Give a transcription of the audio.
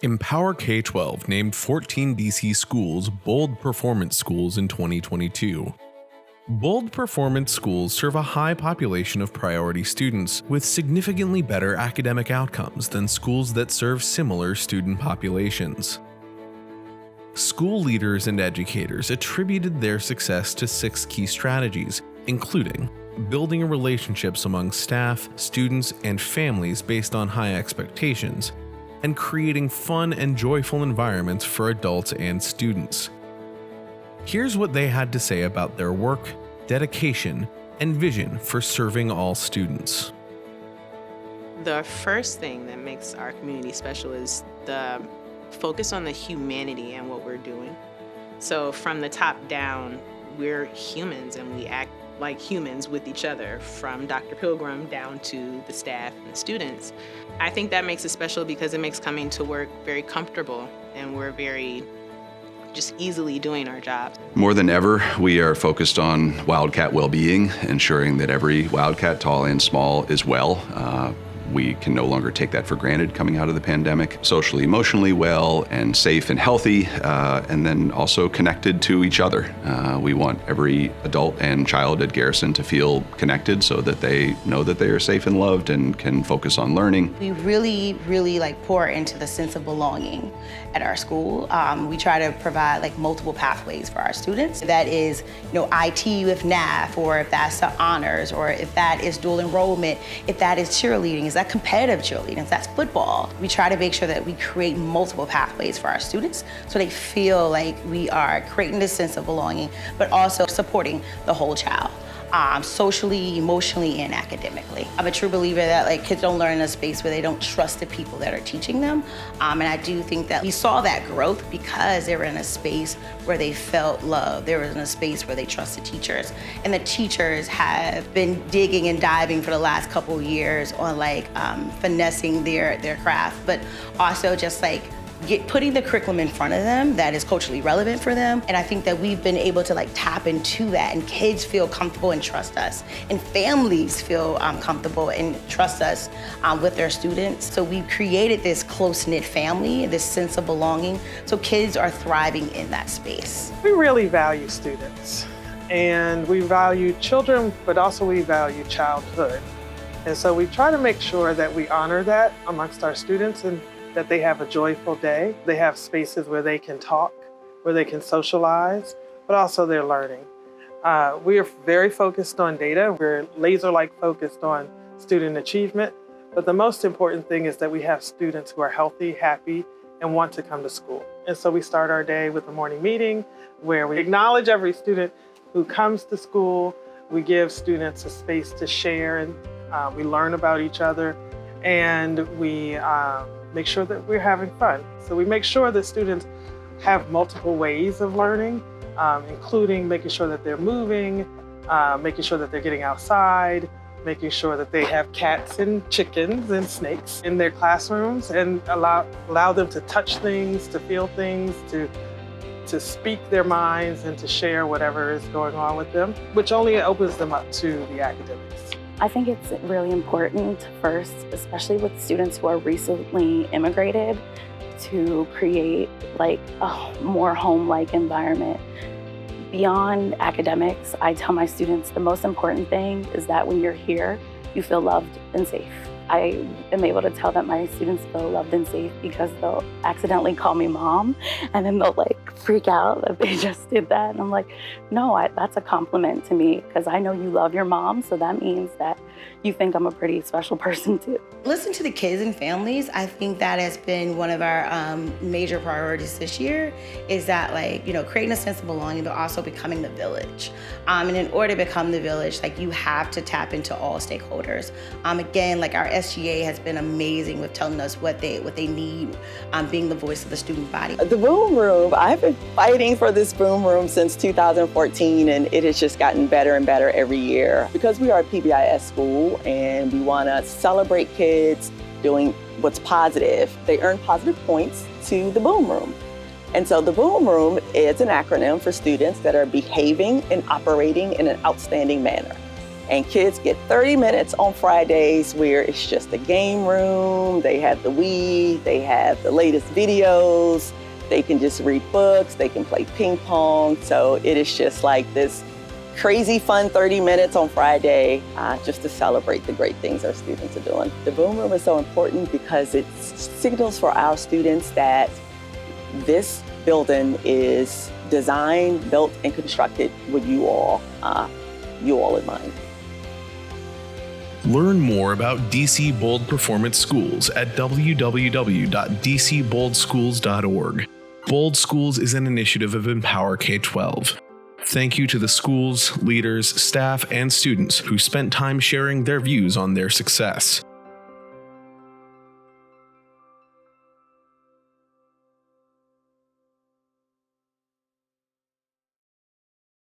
Empower K-12 named 14 DC schools Bold Performance Schools in 2022. Bold Performance Schools serve a high population of priority students with significantly better academic outcomes than schools that serve similar student populations. School leaders and educators attributed their success to 6 key strategies, including building relationships among staff, students, and families based on high expectations, and creating fun and joyful environments for adults and students. Here's what they had to say about their work, dedication, and vision for serving all students. The first thing that makes our community special is the focus on the humanity and what we're doing. So from the top down, we're humans and we act like humans with each other, from Dr. Pilgrim down to the staff and students. I think that makes it special because it makes coming to work very comfortable and we're very just easily doing our jobs. More than ever, we are focused on Wildcat well-being, ensuring that every Wildcat, tall and small, is well. We can no longer take that for granted coming out of the pandemic. Socially, emotionally well, and safe and healthy, and then also connected to each other. We want every adult and child at Garrison to feel connected so that they know that they are safe and loved and can focus on learning. We really pour into the sense of belonging at our school. We try to provide multiple pathways for our students. That is, IT with NAF, or if that's the honors, or if that is dual enrollment, if that is cheerleading, is that competitive cheerleading, if that's football. We try to make sure that we create multiple pathways for our students so they feel like we are creating this sense of belonging, but also supporting the whole child. Socially, emotionally, and academically. I'm a true believer that kids don't learn in a space where they don't trust the people that are teaching them. And I do think that we saw that growth because they were in a space where they felt loved. They were in a space where they trusted teachers. And the teachers have been digging and diving for the last couple of years on finessing their craft, but also just putting the curriculum in front of them that is culturally relevant for them. And I think that we've been able to tap into that, and kids feel comfortable and trust us, and families feel comfortable and trust us with their students. So we've created this close-knit family, this sense of belonging, so kids are thriving in that space. We really value students, and we value children, but also we value childhood. And so we try to make sure that we honor that amongst our students, and that they have a joyful day. They have spaces where they can talk, where they can socialize, but also they're learning. We are very focused on data. We're laser-like focused on student achievement, but the most important thing is that we have students who are healthy, happy, and want to come to school. And so we start our day with a morning meeting where we acknowledge every student who comes to school. We give students a space to share, and we learn about each other, and we make sure that we're having fun. So we make sure that students have multiple ways of learning, including making sure that they're moving, making sure that they're getting outside, making sure that they have cats and chickens and snakes in their classrooms, and allow them to touch things, to feel things, to speak their minds, and to share whatever is going on with them, which only opens them up to the academics. I think it's really important first, especially with students who are recently immigrated, to create a more home-like environment. Beyond academics, I tell my students the most important thing is that when you're here, you feel loved and safe. I am able to tell that my students feel loved and safe because they'll accidentally call me mom, and then they'll freak out that they just did that. And I'm like, no, that's a compliment to me because I know you love your mom, so that means that you think I'm a pretty special person too. Listen to the kids and families. I think that has been one of our major priorities this year, is that creating a sense of belonging, but also becoming the village. And in order to become the village, you have to tap into all stakeholders. Again, our SGA has been amazing with telling us what they need, being the voice of the student body. The Boom Room, I've been fighting for this Boom Room since 2014, and it has just gotten better and better every year. Because we are a PBIS school and we want to celebrate kids doing what's positive, they earn positive points to the Boom Room. And so the Boom Room is an acronym for students that are behaving and operating in an outstanding manner. And kids get 30 minutes on Fridays where it's just a game room. They have the Wii, they have the latest videos, they can just read books, they can play ping pong. So it is just like this crazy fun 30 minutes on Friday just to celebrate the great things our students are doing. The Boom Room is so important because it signals for our students that this building is designed, built, and constructed with you all in mind. Learn more about DC Bold Performance Schools at www.dcboldschools.org. Bold Schools is an initiative of Empower K-12. Thank you to the schools, leaders, staff, and students who spent time sharing their views on their success.